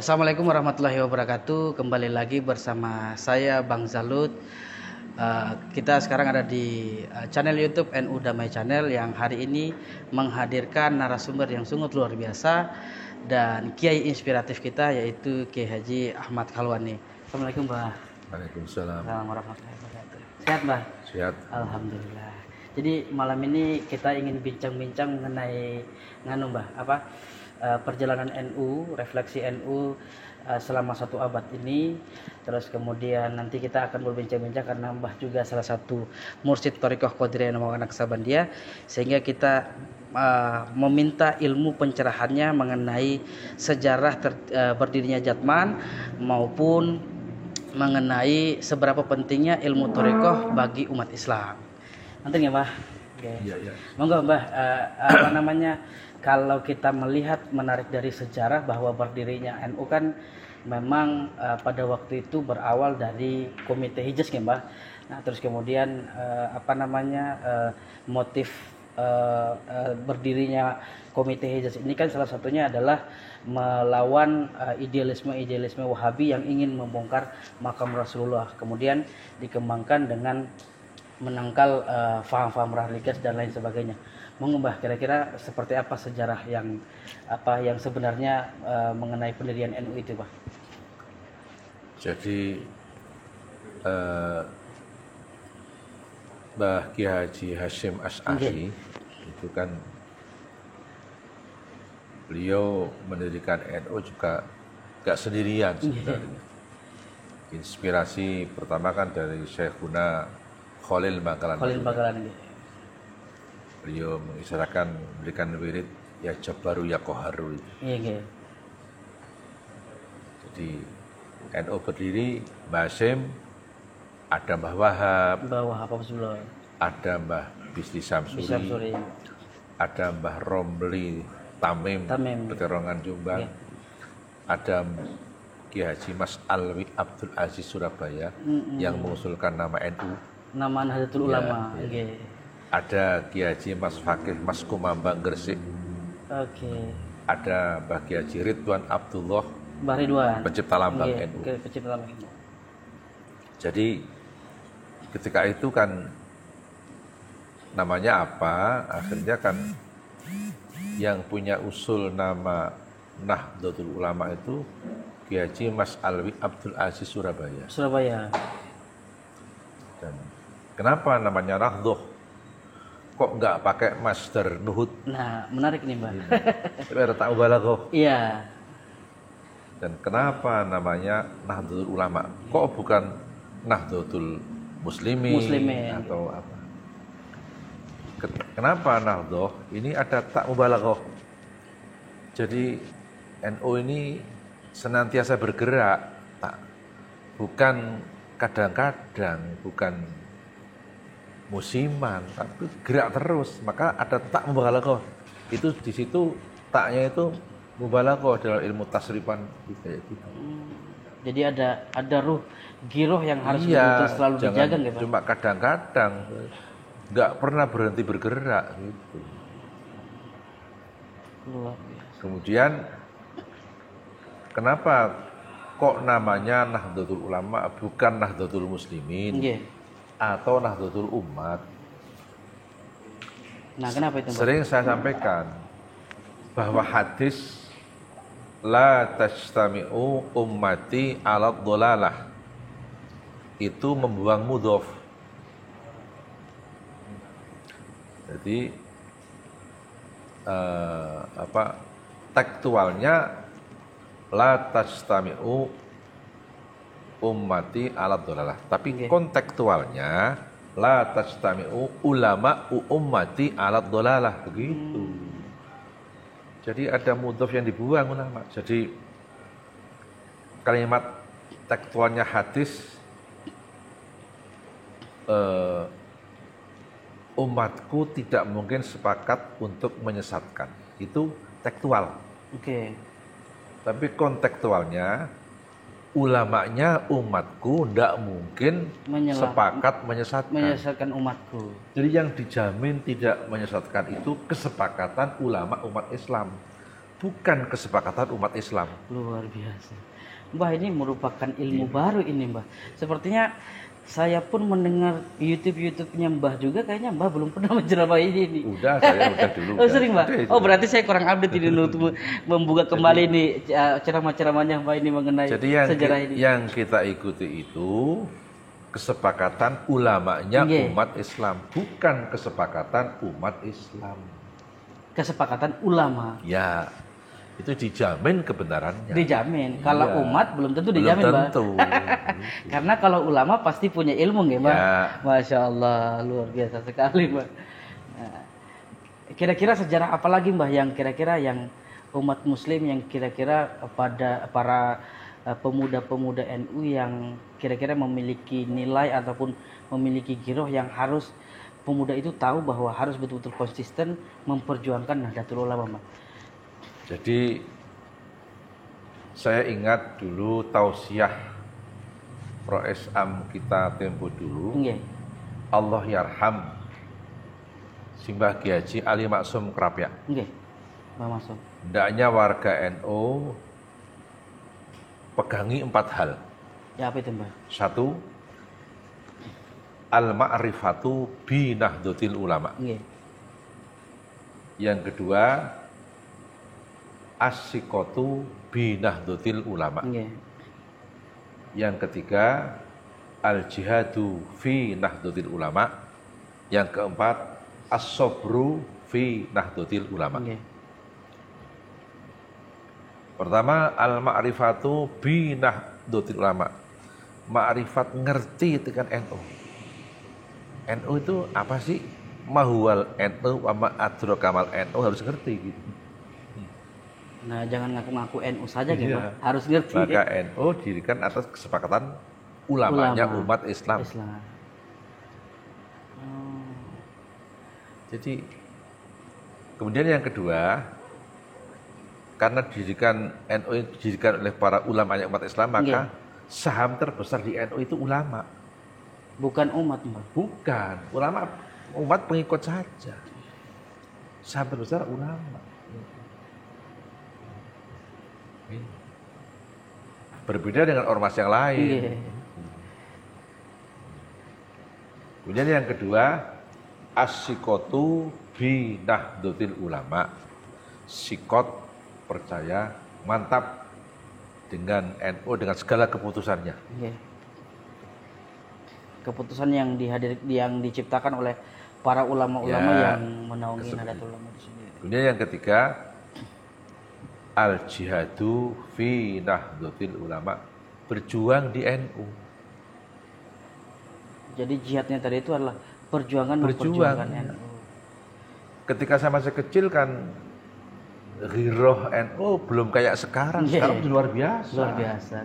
Assalamualaikum warahmatullahi wabarakatuh. Kembali lagi bersama saya Bang Zalut. Kita sekarang ada di channel YouTube NU Damai Channel yang hari ini menghadirkan narasumber yang sungguh luar biasa dan kiai inspiratif kita, yaitu Kiai Haji Ahmad Khalwani. Assalamualaikum, Mbah. Waalaikumsalam. Assalamualaikum warahmatullahi wabarakatuh. Sehat, Mbah? Sehat. Alhamdulillah. Jadi malam ini kita ingin bincang-bincang mengenai Mbah, perjalanan NU, refleksi NU selama 1 abad ini. Terus kemudian nanti kita akan berbincang-bincang karena Mbah juga salah satu mursyid Thariqah Qadiriyah Naqsabandia, sehingga kita meminta ilmu pencerahannya mengenai sejarah berdirinya Jatman maupun mengenai seberapa pentingnya ilmu Thariqah bagi umat Islam. Nanti ya, Mbah. Oke. Ya. Monggo, Mbah, kalau kita melihat menarik dari sejarah bahwa berdirinya NU kan memang pada waktu itu berawal dari Komite Hijaz, ya, Mbah. Nah, terus kemudian motif berdirinya Komite Hijaz ini kan salah satunya adalah melawan idealisme Wahabi yang ingin membongkar makam Rasulullah, kemudian dikembangkan dengan menangkal faham-faham radikalis dan lain sebagainya. Mengubah kira-kira seperti apa sejarah yang sebenarnya mengenai pendirian NU itu, Pak? Jadi Mbah Kiai Haji Hasyim Asy'ari itu kan beliau mendirikan NU juga gak sendirian sebenarnya. Inspirasi pertama kan dari Syekhuna Khalil Bangkalan. Beliau mengisyaratkan memberikan wirid ya Jabaru ya Qaharu. Iya. Jadi NU berdiri Mbah Hasyim, ada Mbah Wahab, ada Mbah Bisri Samsuri, ada Mbah Romli Tamim. Peterongan Jombang, ada Kiai Haji Mas Alwi Abdul Aziz Surabaya yang mengusulkan nama NU. Nama Nahdlatul Ulama. Ya. Ada Kiai Haji Mas Fakih Mas Kumambang Gresik. Ada Mbah Kiai Haji Ridwan Abdullah pencipta lambang NU. Jadi ketika itu kan namanya apa? Akhirnya kan yang punya usul nama Nahdlatul Ulama itu Kiai Haji Mas Alwi Abdul Aziz Surabaya. Dan kenapa namanya Nahdlatul? Kok nggak pakai Masdar Nuhud? Nah, menarik nih, Mbak. Tapi ada tak mubalaghah. Iya. Dan kenapa namanya Nahdlatul Ulama? Kok bukan Nahdlatul Muslimin atau apa? Kenapa Nahdlatul? Ini ada tak mubalaghah. Jadi NU ini senantiasa bergerak, bukan kadang-kadang, bukan musiman, tapi gerak terus. Maka ada tak mubalaghah. Itu di situ taknya itu mubalaghah dalam ilmu tasrifan kayak gitu. Jadi ada ruh giroh yang harus selalu dijaga, gitu. Cuma kadang-kadang nggak pernah berhenti bergerak gitu. Kemudian kenapa kok namanya Nahdlatul Ulama bukan Nahdlatul Muslimin? Atau Nahdlatul Umat? Nah, kenapa itu, Mbak? Sering saya sampaikan bahwa hadis la tajtami'u ummati 'ala dhalalah itu membuang mudhof. Jadi tekstualnya la tajtami'u ummati 'ala dhalalah, tapi kontekstualnya la tajtami'u ulama ummati 'ala dhalalah, begitu. Jadi ada mudhof yang dibuang ulama. Jadi kalimat tekstualnya hadis umatku tidak mungkin sepakat untuk menyesatkan. Itu tekstual. Tapi kontekstualnya ulamanya umatku tidak mungkin sepakat menyesatkan umatku. Jadi yang dijamin tidak menyesatkan itu kesepakatan ulama umat Islam. bukan kesepakatan umat Islam. Luar biasa. Mbah, ini merupakan ilmu baru ini, Mbah. Sepertinya saya pun mendengar YouTube-nya Mbah juga, kayaknya Mbah belum pernah menceramah ini. Udah, saya udah dulu. Oh, sering, Mbah? Udah, oh, berarti saya kurang update ini untuk membuka kembali ini ceramah-ceramahnya Mbah ini mengenai sejarah ini. Yang kita ikuti itu kesepakatan ulamanya umat Islam, bukan kesepakatan umat Islam. Kesepakatan ulama. Ya, itu dijamin kebenarannya. Dijamin. Kalau umat belum tentu dijamin, Mbak. Belum tentu. Karena kalau ulama pasti punya ilmu, nggih, Mbak. Ya. Masya Allah, luar biasa sekali, Mbak. Nah, kira-kira sejarah apa lagi, Mbak, yang kira-kira yang umat Muslim yang kira-kira pada para pemuda-pemuda NU yang kira-kira memiliki nilai ataupun memiliki giroh yang harus pemuda itu tahu bahwa harus betul-betul konsisten memperjuangkan Nahdlatul Ulama, Mbak. Jadi saya ingat dulu tausiah Proes Am kita tempo dulu. Allah yarham Simbah Kiai Haji Ali Maksum Krapyak. Mbak Maksum. Hendaknya warga NU pegangi 4 hal. Ya, apa itu, Mbak? 1, al-ma'rifatu bi nahdlatil ulama. Yang kedua, as-siqatu bi nahdlatil ulama. Yang ketiga, al-jihadu fi nahdlatil ulama. Yang keempat, as-sabru fi nahdlatil ulama. Pertama, al-ma'rifatu bi nahdlatil ulama. Ma'rifat ngerti dengan NU. NU itu apa sih? Mahuwal NU wa ma'adro kamal NU, harus ngerti gitu. Nah, jangan ngaku-ngaku NU saja gitu, harus ngerti. Maka NU didirikan atas kesepakatan ulamanya umat Islam. Jadi kemudian yang kedua, karena didirikan NU didirikan oleh para ulamanya umat Islam, maka saham terbesar di NU itu ulama. Bukan umat, Mbak. Bukan, ulama umat pengikut saja. Saham terbesar ulama. Berbeda dengan ormas yang lain. Kemudian yang kedua, as-siqatu bi nahdlatil ulama. Sikot, percaya, mantap dengan NU dengan segala keputusannya. Keputusan yang diciptakan oleh para ulama-ulama yang menaungi Nahdlatul Ulama itu sendiri. Kemudian yang ketiga, al-jihadu fi nahdlatil ulama, berjuang di NU. Jadi jihadnya tadi itu adalah memperjuangkan NU. Ketika saya masih kecil kan giroh NU belum kayak sekarang. Sekarang luar biasa. Luar biasa.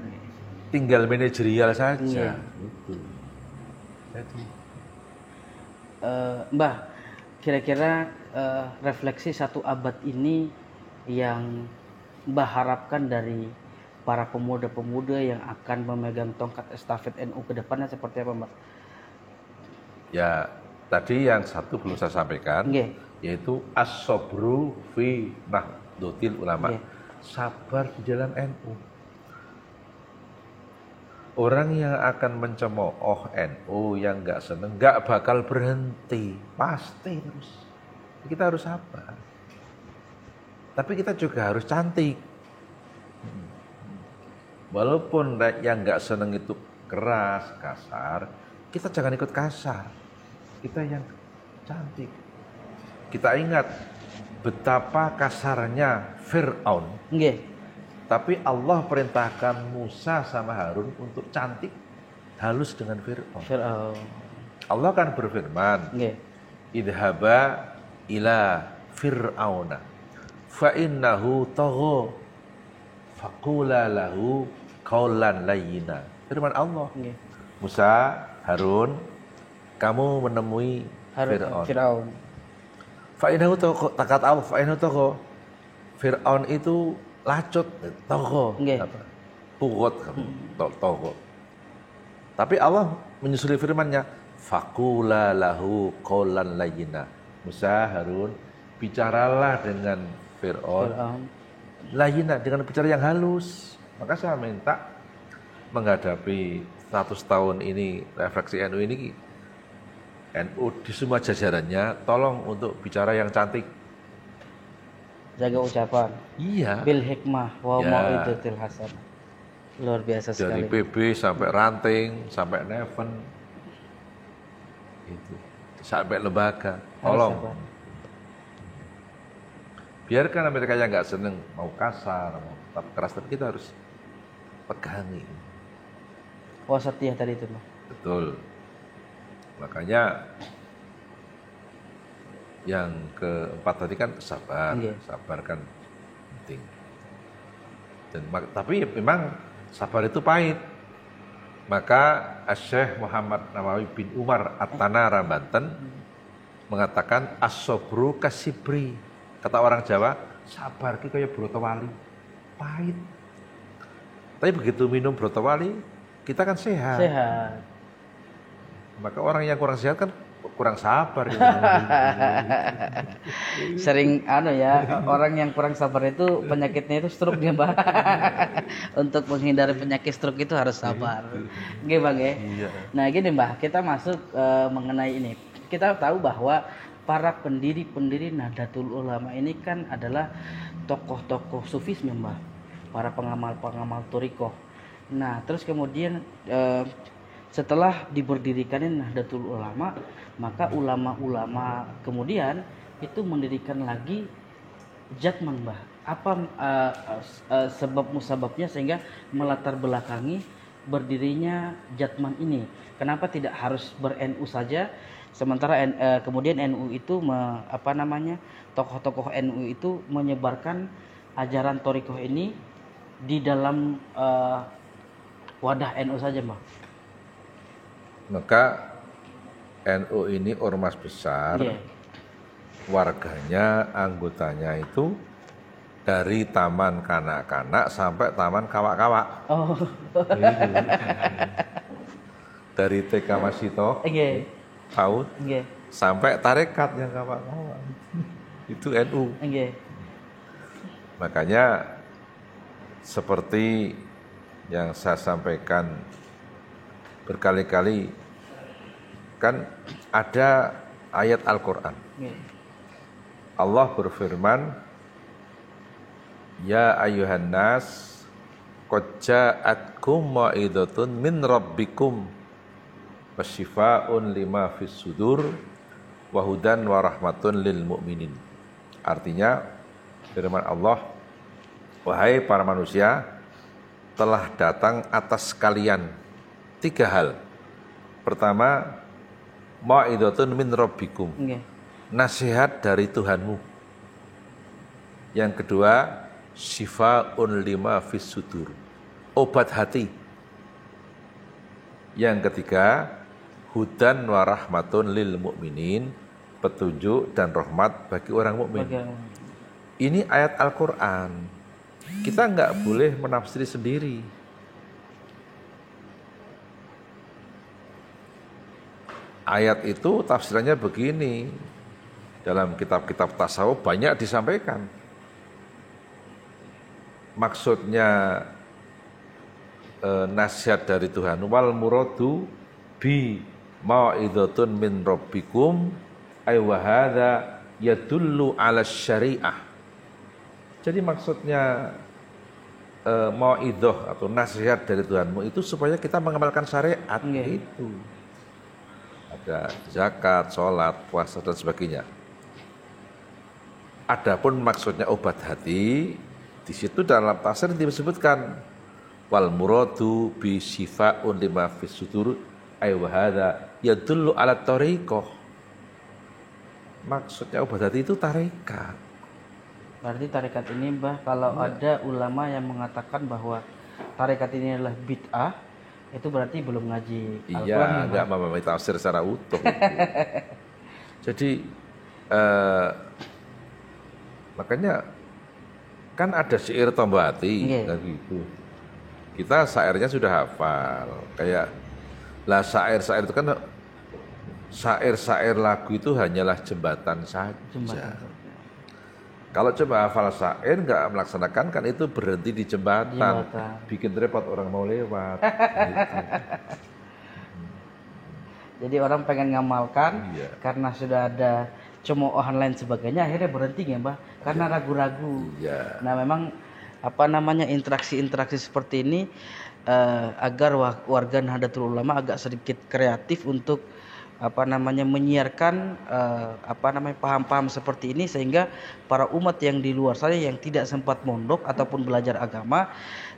Tinggal manajerial saja. Mbah, kira-kira refleksi 1 abad ini yang Mbah harapkan dari para pemuda-pemuda yang akan memegang tongkat estafet NU ke depannya seperti apa, Mbak? Ya, tadi yang satu belum saya sampaikan, yaitu as-sabru fi nahdlatil ulama. Sabar di dalam NU. Orang yang akan mencemooh NU, yang nggak seneng, nggak bakal berhenti, pasti terus. Kita harus sabar. Tapi kita juga harus cantik. Walaupun yang nggak seneng itu keras, kasar, kita jangan ikut kasar. Kita yang cantik. Kita ingat betapa kasarnya Fir'aun. Tapi Allah perintahkan Musa sama Harun untuk cantik, halus dengan Fir'aun. Allah kan berfirman, idhaba ila Fir'auna fa innahu tagha faqula lahu qaulan layyina. Firman Allah. Musa, Harun, kamu menemui Fir'aun. Fa innahu tagha, Allah fa innahu tagha. Fir'aun itu lacut, togo, pugot, togo. Tapi Allah menyusuli firman-Nya, faqula lahu qaulan layyina. Musa, Harun, bicaralah dengan Fir'aun layyina, dengan bicara yang halus. Maka saya minta menghadapi 100 tahun ini refleksi NU ini, NU di semua jajarannya tolong untuk bicara yang cantik. Jaga ucapan. Iya. Bil hikmah wa mau'izatil hasanah. Luar biasa sekali. Dari PB sampai ranting, sampai Neven, itu sampai lembaga, tolong. Biarkan Amerika yang nggak seneng mau kasar, mau tetap keras, tapi kita harus pegangi. Wasatiyah tadi itu, Mas. Betul. Makanya yang keempat tadi kan sabar, sabar kan penting. Tapi memang sabar itu pahit. Maka Syekh Muhammad Nawawi bin Umar At-Tanara Banten mengatakan as-sabru kasibri. Kata orang Jawa, sabar ki kaya brotowali, pahit. Tapi begitu minum brotowali, kita kan sehat. Sehat. Maka orang yang kurang sehat kan kurang sabar. Gitu. Sering orang yang kurang sabar itu penyakitnya itu stroke dia, Mbak. Untuk menghindari penyakit stroke itu harus sabar. Oke, Bang ya. Iya. Nah, gini, Mbak, kita masuk mengenai ini. Kita tahu bahwa para pendiri Nahdlatul Ulama ini kan adalah tokoh-tokoh sufisme, Mbak. Para pengamal-pengamal thariqah. Nah, terus kemudian setelah diberdirikannya Nahdlatul Ulama, maka ulama-ulama kemudian itu mendirikan lagi Jatman, Mbah. Apa sebab musababnya sehingga melatar belakangi berdirinya Jatman ini? Kenapa tidak harus ber-NU saja? Sementara kemudian NU itu tokoh-tokoh NU itu menyebarkan ajaran thariqah ini di dalam wadah NU saja, Mbah. Maka NU ini ormas besar, warganya, anggotanya itu dari taman kanak-kanak sampai taman kawak-kawak. Oh. Dari TK Masito, PAUD, sampai tarekat yang kawak-kawak. Itu NU. Makanya seperti yang saya sampaikan berkali-kali, kan ada ayat Al-Quran. Allah berfirman, ya ayuhan nas qad ja'atkum mau'izatun min rabbikum wasyifa'un lima fis sudur wa hudan wa rahmatun lil mu'minin. Artinya firman Allah, wahai para manusia, telah datang atas kalian 3 hal. Pertama, mau'izatun min rabbikum. Nasihat dari Tuhanmu. Yang kedua, syifa'un lima fis sudur. Obat hati. Yang ketiga, hudan wa rahmatun lil mu'minin. Petunjuk dan rahmat bagi orang mukmin. Ini ayat Al-Quran. Kita enggak boleh menafsiri sendiri. Ayat itu tafsirannya begini. Dalam kitab-kitab tasawuf banyak disampaikan. Maksudnya nasihat dari Tuhan, wal muradu bi mau'izatun min rabbikum ay wa hadza yadullu 'ala syariah. Jadi maksudnya mau'izah atau nasihat dari Tuhanmu itu supaya kita mengamalkan syariat itu. Ada zakat, sholat, puasa dan sebagainya. Adapun maksudnya obat hati, di situ dalam tafsir disebutkan wal muradu bi syifa'un lima fis sudur ay wa hadza yadullu 'ala thariqah. Maksudnya obat hati itu tarekat. Berarti tarekat ini, Mbah, kalau ada ulama yang mengatakan bahwa tarekat ini adalah bid'ah, itu berarti belum ngaji Al-Quran. Iya, enggak memahami tafsir secara utuh. Jadi makanya kan ada syair tombol hati kan gitu. Kita syairnya sudah hafal. Kayak lah syair-syair itu kan syair-syair lagu itu hanyalah jembatan saja. Kalau coba hafal syair nggak melaksanakan kan itu berhenti di jembatan. Bikin repot orang mau lewat. Gitu. Jadi orang pengen ngamalkan karena sudah ada cemoohan lain sebagainya, akhirnya berhenti ya Mbah, karena ragu-ragu. Nah memang interaksi-interaksi seperti ini agar warga Nahdlatul Ulama agak sedikit kreatif untuk menyiarkan paham-paham seperti ini, sehingga para umat yang di luar sana yang tidak sempat mondok ataupun belajar agama,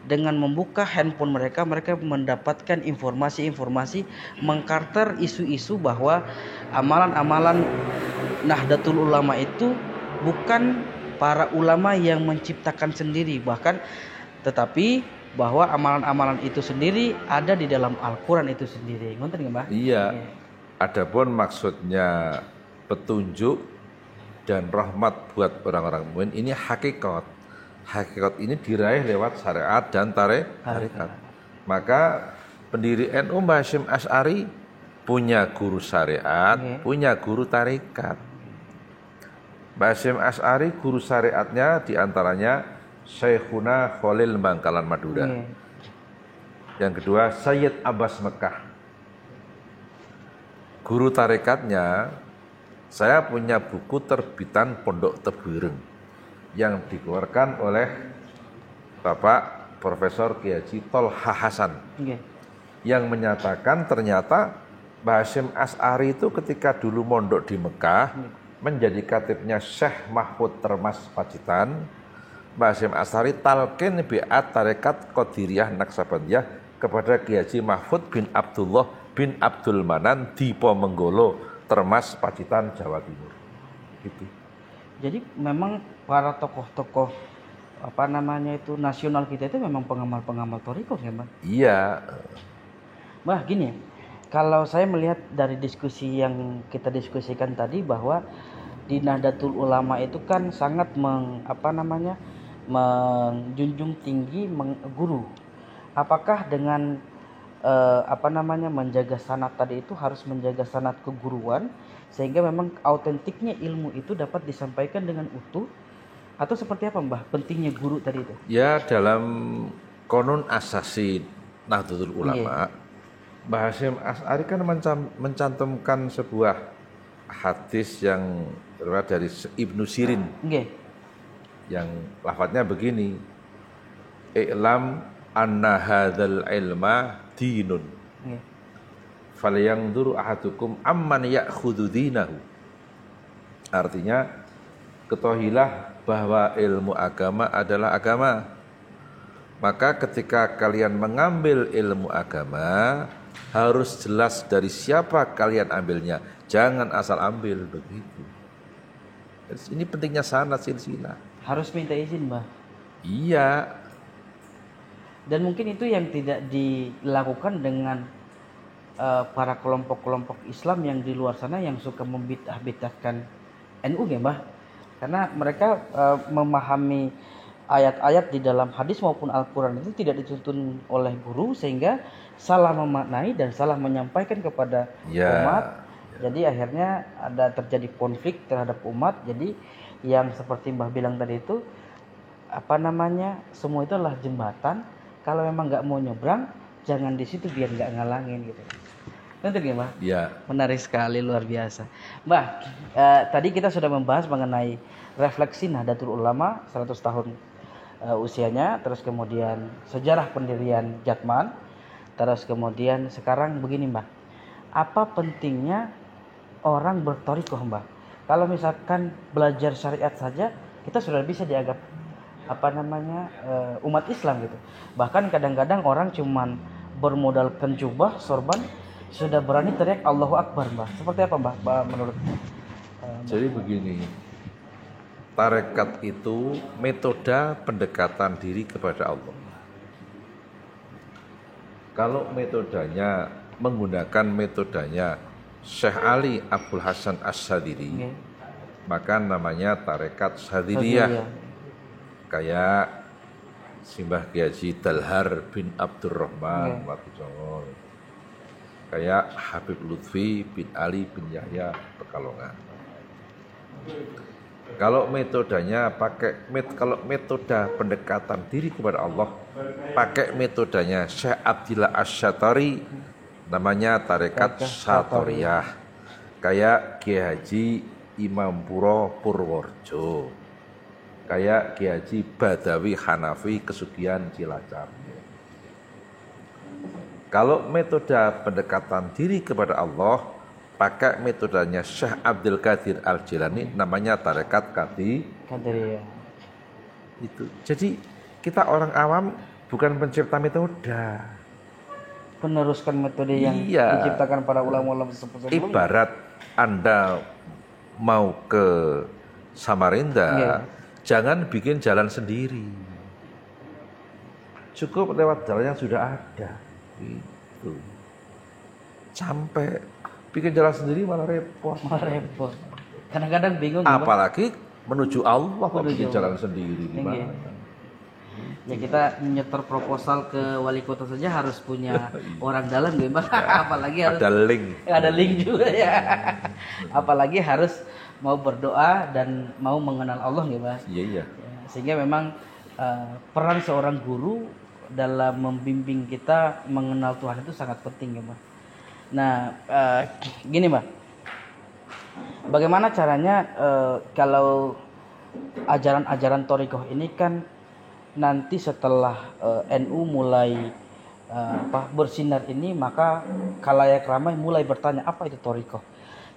dengan membuka handphone mereka mendapatkan informasi-informasi, mengkarter isu-isu bahwa amalan-amalan Nahdlatul Ulama itu bukan para ulama yang menciptakan sendiri, tetapi bahwa amalan-amalan itu sendiri ada di dalam Al-Quran itu sendiri. Ngerti nggak, Mbah? Iya. Adapun maksudnya petunjuk dan rahmat buat orang-orang mukmin ini hakikat. Hakikat ini diraih lewat syariat dan tarekat. Maka pendiri NU Mbah Hasyim Asy'ari punya guru syariat, punya guru tarekat. Mbah Hasyim Asy'ari guru syariatnya diantaranya Syekhuna Khalil Bangkalan Madura. Yang kedua Sayyid Abbas Mekah. Guru tarekatnya, saya punya buku terbitan Pondok Tebuireng yang dikeluarkan oleh Bapak Profesor Kiai Haji Tolha Hasan, yang menyatakan ternyata Mbah Hasyim Asy'ari itu ketika dulu mondok di Mekah menjadi katibnya Syekh Mahfud Termas Pacitan. Mbah Hasyim Asy'ari talqin bi'at tarekat Qadiriyah Naksabandiyah kepada Kiai Haji Mahfud bin Abdullah bin Abdul Manan Dipo Menggolo Termas Pacitan Jawa Timur. Gitu. Jadi memang para tokoh-tokoh nasional kita itu memang pengamal-pengamal thariqah ya, Mbak? Iya. Mbah, gini, kalau saya melihat dari diskusi yang kita diskusikan tadi bahwa di Nahdlatul Ulama itu kan sangat menjunjung tinggi guru. Apakah dengan menjaga sanad tadi itu harus menjaga sanad keguruan sehingga memang autentiknya ilmu itu dapat disampaikan dengan utuh, atau seperti apa, Mbah, pentingnya guru tadi itu? Ya, dalam konon asasi Nahdlatul Ulama, Mbah Hasyim Asy'ari kan mencantumkan sebuah hadis yang terdapat dari Ibnu Sirin. Yang lafadznya begini, "I'lam anna hadzal ilma dinun. Falyanzur ahadukum amman ya'khudhu dinahu." Artinya, ketahuilah bahwa ilmu agama adalah agama. Maka ketika kalian mengambil ilmu agama, harus jelas dari siapa kalian ambilnya. Jangan asal ambil, begitu. Ini pentingnya sanad silsilah. Harus minta izin, Mbah. Iya. Dan mungkin itu yang tidak dilakukan dengan para kelompok-kelompok Islam yang di luar sana yang suka membidah-bidahkan NU ya, Mbah. Karena mereka memahami ayat-ayat di dalam hadis maupun Al-Quran itu tidak dituntun oleh guru, sehingga salah memaknai dan salah menyampaikan kepada umat. Jadi akhirnya ada terjadi konflik terhadap umat. Jadi yang seperti Mbah bilang tadi itu semua itu adalah jembatan. Kalau memang nggak mau nyebrang, jangan di situ biar nggak ngalangin gitu. Tentu ya, Mbah? Iya. Menarik sekali, luar biasa. Mbah, tadi kita sudah membahas mengenai refleksi Nahdlatul Ulama 100 tahun usianya, terus kemudian sejarah pendirian Jatman, terus kemudian sekarang begini, Mbah. Apa pentingnya orang berthariqah, Mbah? Kalau misalkan belajar syariat saja, kita sudah bisa dianggap umat Islam gitu. Bahkan kadang-kadang orang cuman bermodalkan jubah, sorban, sudah berani teriak Allahu Akbar, Mbah. Seperti apa, Mbah, menurut Jadi begini, tarekat itu metode pendekatan diri kepada Allah. Kalau metodenya menggunakan metodenya Syekh Ali Abdul Hasan As-Sadili, maka namanya tarekat Sadiliyah. Kayak Simbah Kiai Haji Dalhar bin Abdurrahman Watu, kayak Habib Lutfi bin Ali bin Yahya Pekalongan. Kalau metodenya kalau metode pendekatan diri kepada Allah pakai metodenya Syekh Abdillah Asy-Syatari, namanya tarekat Syatoriyah. Kayak Kiai Haji Imam Puro Purworejo, kayak Kiai Haji Badawi Hanafi Kesugihan Cilacap. Kalau metode pendekatan diri kepada Allah pakai metodenya Syekh Abdul Qadir Al-Jilani, namanya tarekat Qadiriyah. Itu. Jadi kita orang awam bukan pencipta metode, meneruskan metode yang diciptakan para ulama-ulama sebelumnya. Ibarat Anda mau ke Samarinda, jangan bikin jalan sendiri. Cukup lewat jalan yang sudah ada. Gitu. Sampai bikin jalan sendiri malah repot. Kadang-kadang bingung. Apalagi menuju Allah bikin jalan sendiri gimana? Ya kita nyetor proposal ke wali kota saja harus punya orang dalam gimana? Apalagi harus ada link juga ya. Apalagi harus mau berdoa dan mau mengenal Allah gimana? Iya. Sehingga memang peran seorang guru dalam membimbing kita mengenal Tuhan itu sangat penting gimana? Nah, gini Mbak, bagaimana caranya kalau ajaran-ajaran Thorikoh ini kan nanti setelah NU mulai bersinar ini, maka khalayak ramai mulai bertanya apa itu Thorikoh.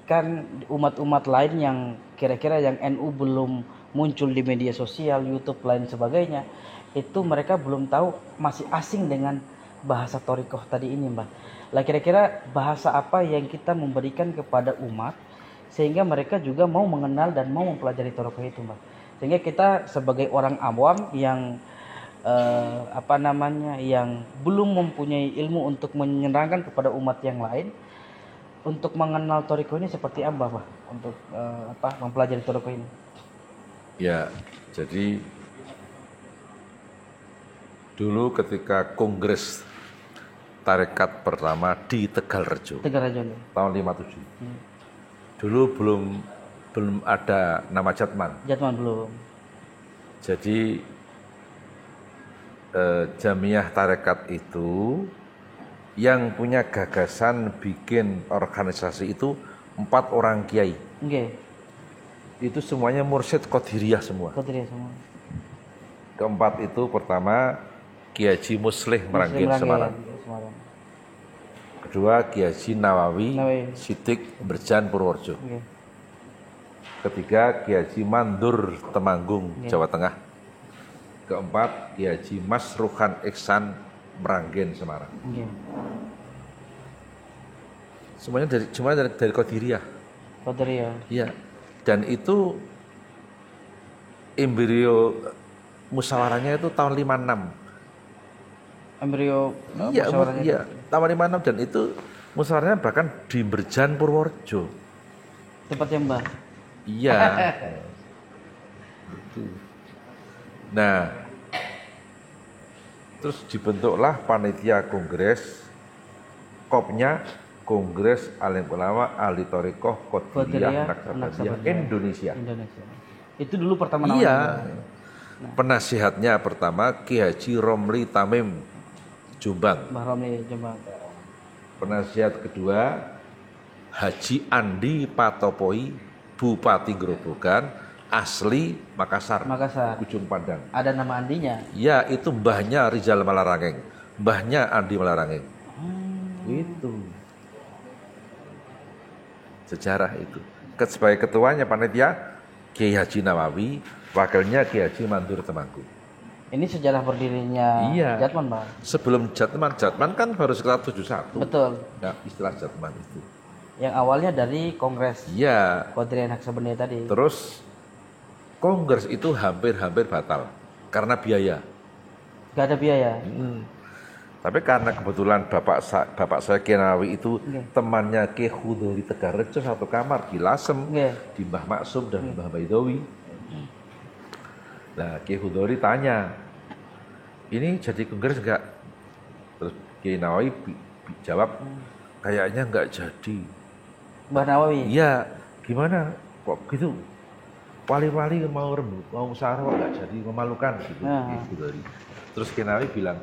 Kan umat-umat lain yang kira-kira yang NU belum muncul di media sosial, YouTube lain sebagainya, itu mereka belum tahu, masih asing dengan bahasa Thorikoh tadi ini Mbak. Lah kira-kira bahasa apa yang kita memberikan kepada umat sehingga mereka juga mau mengenal dan mau mempelajari Thorikoh itu Mbak. Sehingga kita sebagai orang awam yang yang belum mempunyai ilmu untuk menerangkan kepada umat yang lain untuk mengenal Thorikoh ini seperti apa Pak untuk mempelajari Thorikoh ini? Ya, jadi dulu ketika kongres tarekat pertama di Tegalrejo tahun 57. Dulu belum ada nama Jatman belum. Jadi Jamiah Tarekat itu yang punya gagasan bikin organisasi itu 4 orang kiai. Itu semuanya mursyid Qadiriyah semua. Keempat itu pertama Kiai Haji Muslih Meranggen Semarang. Kedua Kiai Haji Nawawi Sidik Berjan Purworejo. Ketiga Kiai Haji Mandur Temanggung Jawa Tengah. Keempat Kiai Haji Masruhan Ihsan Meranggen Semarang. Semuanya dari Qadiriyah. Iya. Dan itu embrio musyawarahnya itu tahun 56. Iya, tahun 56 dan itu musyawarahnya bahkan di Berjan Purworejo. Tempatnya Mbak. Iya. Nah, terus dibentuklah panitia kongres, kopnya Kongres Alim Ulama Ahli Thorikoh Qadiriyah Naksabandiyah Indonesia. Itu dulu pertama namanya. Iya. Penasihatnya pertama Kiai Haji Romli Tamim Jombang. Penasihat kedua Haji Andi Patopoi Bupati Grobogan asli Makassar. Ujung Pandang. Ada nama Andinya? Ya, itu mbahnya Rizal Malarangeng, mbahnya Andi Malarangeng. Itu sejarah itu. Sebagai ketuanya panitia Kiai Haji Nawawi, wakilnya Kiai Haji Mandur Temanggung. Ini sejarah berdirinya Jatman, Bang. Sebelum Jatman kan baru sekitar 71. Betul. Nah, istilah Jatman itu. Yang awalnya dari Kongres. Iya. Qadiriyah Naksabandiyah tadi. Terus Kongres itu hampir batal karena biaya. Gak ada biaya. Tapi karena kebetulan bapak saya Kiai Nawawi itu temannya Kiai Hudori Tegalrejo satu kamar di Lasem, di Mbah Maksum dan Mbah Baidowi. Nah, Kiai Hudori tanya, ini jadi kongres enggak? Terus Kiai Nawawi jawab, kayaknya enggak jadi. Mbah Nawawi? Iya, gimana? Kok gitu? wali-wali mau musyawarah nggak jadi, memalukan gitu. Kiai Khudori. Terus Kenawi bilang,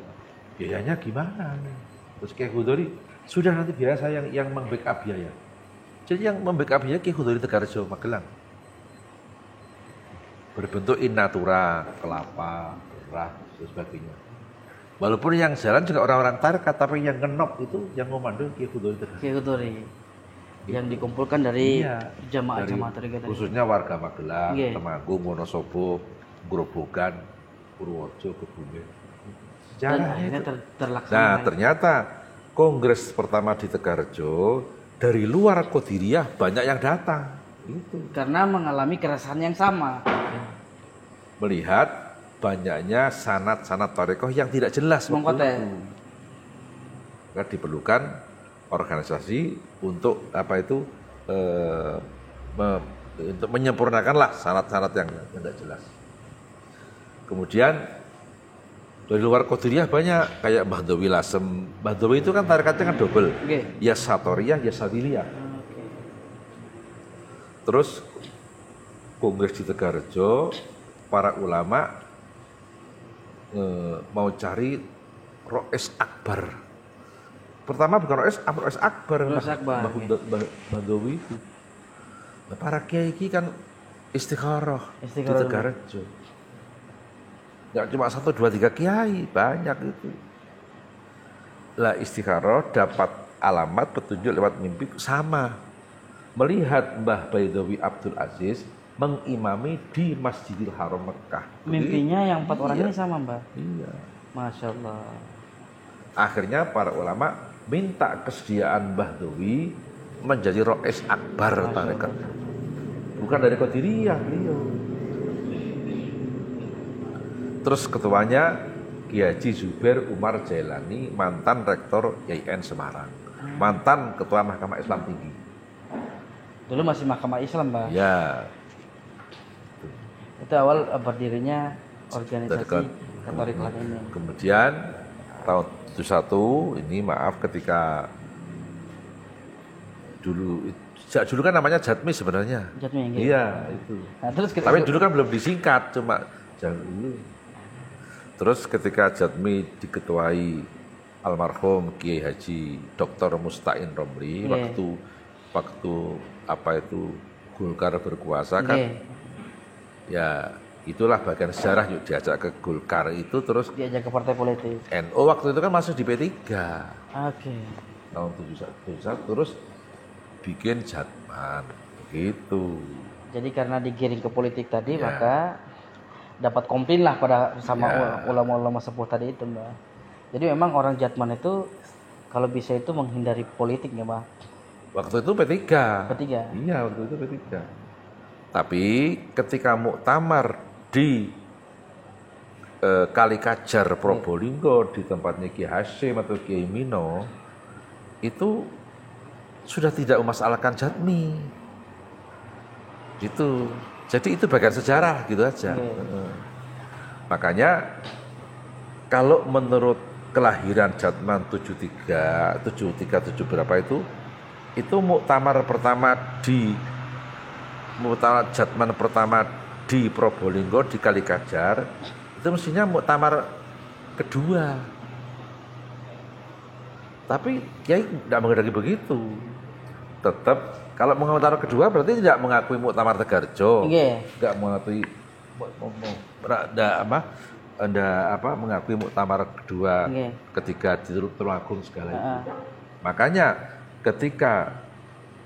biayanya gimana? Terus Kiai Khudori, sudah nanti biaya saya yang membackup biaya. Jadi yang membackup biaya Kiai Khudori Tegarjo Magelang. Berbentuk in natura, kelapa, beras, dan sebagainya. Walaupun yang jalan juga orang-orang tarekat, tapi yang ngenop itu yang komando Kiai Khudori Tegarjo. Kiai Khudori. Yang dikumpulkan dari jamaah-jamaah tarekat. Khususnya warga Magelang, Temanggung, Wonosobo, Grobogan, Purworejo, Kebumen. Sejarahnya terlaksana. Nah, ternyata kongres pertama di Tegarjo dari luar Qadiriyah banyak yang datang. Itu. Karena mengalami keresahan yang sama. Melihat banyaknya sanad-sanad tarekoh yang tidak jelas. Maka diperlukan organisasi untuk untuk menyempurnakanlah sanad-sanad yang tidak jelas. Kemudian dari luar Qadiriyah banyak kayak Mbah Dawi Lasem. Mbah Dawi itu kan tarikatnya kan double. Ya Satoriyah, ya Sadiliyah. Terus kongres di Tegarjo, para ulama mau cari Rois Akbar. Pertama bukan Rois Akbar. Mbah Dawi itu. Nah, para kiai kan istikharah di Tegarjo. Nggak cuma 1, 2, 3 kiai, banyak itu. Lah istikharah dapat alamat petunjuk lewat mimpi sama. Melihat Mbah Baidawi Abdul Aziz mengimami di Masjidil Haram Mekah. Mimpinya yang 4 orang ini sama, Mbah? Iya. Masya Allah. Akhirnya para ulama minta kesediaan Mbah Dawi menjadi Rois Akbar tarekat. Bukan dari Qadiriyah beliau. Terus ketuanya Kiai Haji Zubair Umar Jailani, mantan rektor YIN Semarang, mantan ketua Mahkamah Islam Tinggi. Dulu masih Mahkamah Islam, Mbak? Ya. Itu awal berdirinya organisasi ketarikahan ini. Kemudian tahun 71 ini ketika dulu kan namanya Jatmi sebenarnya. Jatmi, gitu. Iya, itu. Nah, terus tapi dulu kan belum disingkat, cuma dulu. Terus ketika Jatmi diketuai almarhum Kiai Haji Dr. Musta'in Romli, waktu Golkar berkuasa kan, ya itulah bagian sejarah yuk diajak ke Golkar itu, terus diajak ke partai politik. NU waktu itu kan masih di P3. Tahun 71 terus bikin Jatman gitu. Jadi karena digiring ke politik tadi, maka dapat komplain lah sama ulama-ulama sepuh tadi itu, Mbak. Jadi memang orang Jatman itu kalau bisa itu menghindari politik ya, Mbak. Waktu itu P3. Iya, waktu itu P3. Tapi ketika muktamar di Kalikajar Probolinggo di tempatnya Kiai Hasyim atau Kiai Mino, itu sudah tidak memasalahkan Jatmi. Gitu. Jadi itu bagian sejarah gitu aja. Makanya kalau menurut kelahiran Jatman 73 berapa itu muktamar Jatman pertama di Probolinggo di Kalikajar itu mestinya muktamar kedua. Tapi Kiai tidak menghendaki begitu. Tetap kalau muktamar kedua berarti tidak mengakui muktamar Tegarjo. Enggak mengakui mengakui muktamar kedua ketika di Tulungagung segala itu. Makanya ketika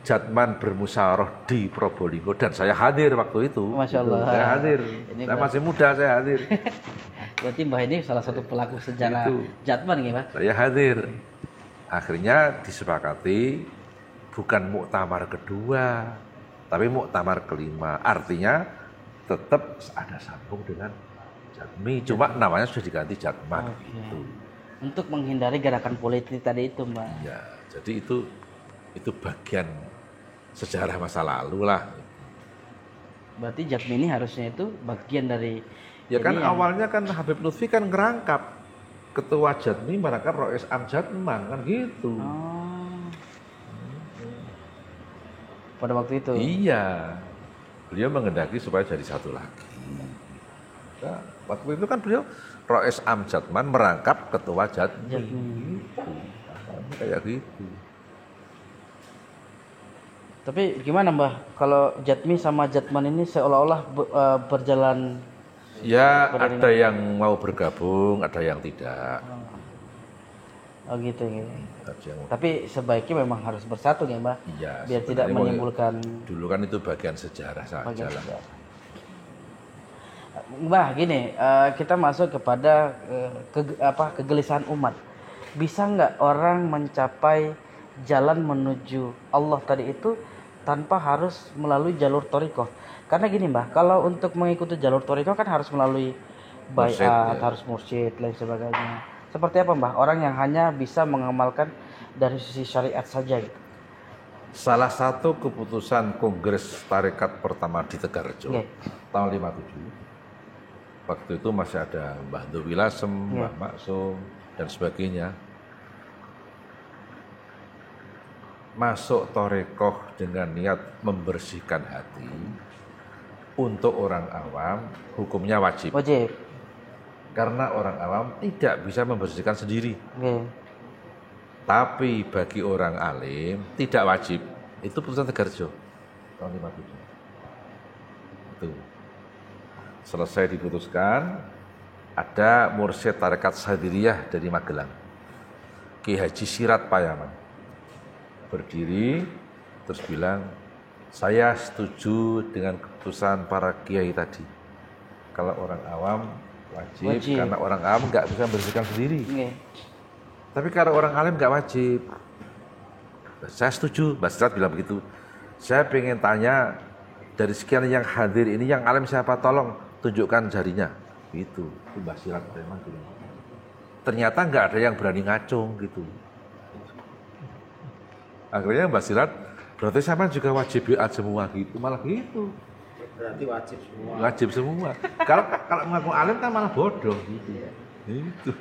Jatman bermusyawarah di Probolinggo dan saya hadir waktu itu. Masya Allah. Saya hadir. Saya masih muda, saya hadir. Berarti Mbah ini salah satu pelaku sejarah Jatman ya, Pak? Saya hadir. Akhirnya disepakati bukan muktamar kedua, tapi muktamar kelima. Artinya tetap ada sambung dengan Jatmi, cuma namanya sudah diganti Jatman. Gitu. Untuk menghindari gerakan politik tadi itu, Mbak. Ya, jadi itu bagian sejarah masa lalu lah. Berarti Jatmi ini harusnya itu bagian dari. Ya kan awalnya kan Habib Lutfi kan ngerangkap ketua Jatmi merangkap Rois Am Jatman kan gitu. Pada waktu itu. Iya. beliau menghendaki supaya jadi satu lagi. Nah, waktu itu kan beliau Rois Am Jatman merangkap ketua Jatmi. Kayak gitu. Tapi gimana Mbah, kalau Jatmi sama Jatman ini seolah-olah berjalan? Ya ada yang mau bergabung, ada yang tidak. Oh gitu ya. Tapi sebaiknya memang harus bersatu ya Mbah. Iya. Biar tidak menimbulkan. Dulu kan itu bagian sejarah saja lah. Mbah gini, kita masuk kepada kegelisahan umat. Bisa nggak orang mencapai jalan menuju Allah tadi itu tanpa harus melalui jalur thariqah? Karena gini Mbah, kalau untuk mengikuti jalur thariqah kan harus melalui baiat, harus mursyid, lain sebagainya. Seperti apa Mbah? Orang yang hanya bisa mengamalkan dari sisi syariat saja gitu. Salah satu keputusan Kongres Tarekat pertama di Tegarrejo tahun 57. Waktu itu masih ada Mbah Dhowi Lasem, Mbah Maksum dan sebagainya. Masuk Tarekoh dengan niat membersihkan hati. Untuk orang awam hukumnya wajib. Karena orang awam tidak bisa membersihkan sendiri. Tapi bagi orang alim tidak wajib. Itu putusan Tegarrejo tahun 57. Itu. Selesai diputuskan, ada mursyid tarekat Sadiriyah dari Magelang, Ki Haji Sirat Payaman, berdiri terus bilang, saya setuju dengan keputusan para kiai tadi. Kalau orang awam wajib. Karena orang awam nggak bisa membersihkan sendiri. Tapi kalau orang alim nggak wajib. Saya setuju, Mbak Sirat bilang begitu. Saya pengen tanya, dari sekian yang hadir ini yang alim siapa, tolong tunjukkan jarinya. Gitu, itu Mbak Sirat memang gitu. Ternyata nggak ada yang berani ngacung gitu. Akhirnya Mbak Sirat, berarti sama juga wajib biat semua gitu, malah gitu. Berarti wajib semua. Wajib semua. Kalau mengaku alim kan malah bodoh gitu. Itu.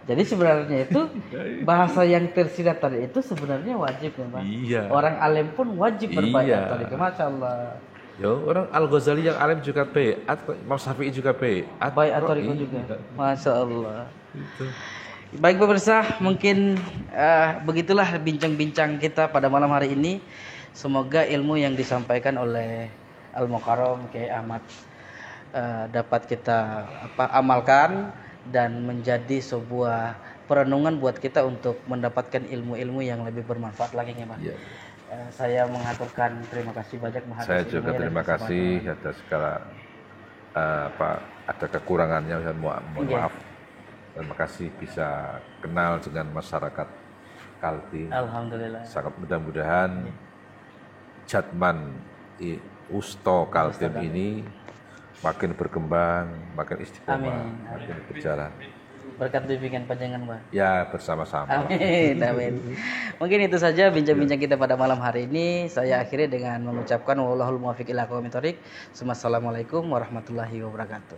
Jadi sebenarnya itu bahasa yang tersirat tadi itu sebenarnya wajib ya Pak. Iya. Orang alim pun wajib berbaiat tadi. Masya Allah. Yo, orang Al-Ghazali yang alim juga baiat, Imam Syafi'i juga baiat. Baiat tariqah juga. Masya Allah. Itu. Baik pemirsa, mungkin begitulah bincang-bincang kita pada malam hari ini. Semoga ilmu yang disampaikan oleh Al-Mukarram Kiai Ahmad dapat kita amalkan dan menjadi sebuah perenungan buat kita untuk mendapatkan ilmu-ilmu yang lebih bermanfaat lagi ya Pak. Yeah. Saya mengaturkan terima kasih banyak. Saya juga terima kasih atas segala ada kekurangannya, mohon maaf. Terima kasih bisa kenal dengan masyarakat Kaltim. Alhamdulillah. Sangat mudah-mudahan Jatman Usto Kaltim ini makin berkembang, makin istiqomah, makin berjalan. Berkat bimbingan panjangan Mbak. Ya, bersama-sama. Amin, amin. Mungkin itu saja bincang-bincang kita pada malam hari ini. Saya akhiri dengan mengucapkan wallahul muwaffiq ila aqwamit thoriq. Assalamualaikum warahmatullahi wabarakatuh.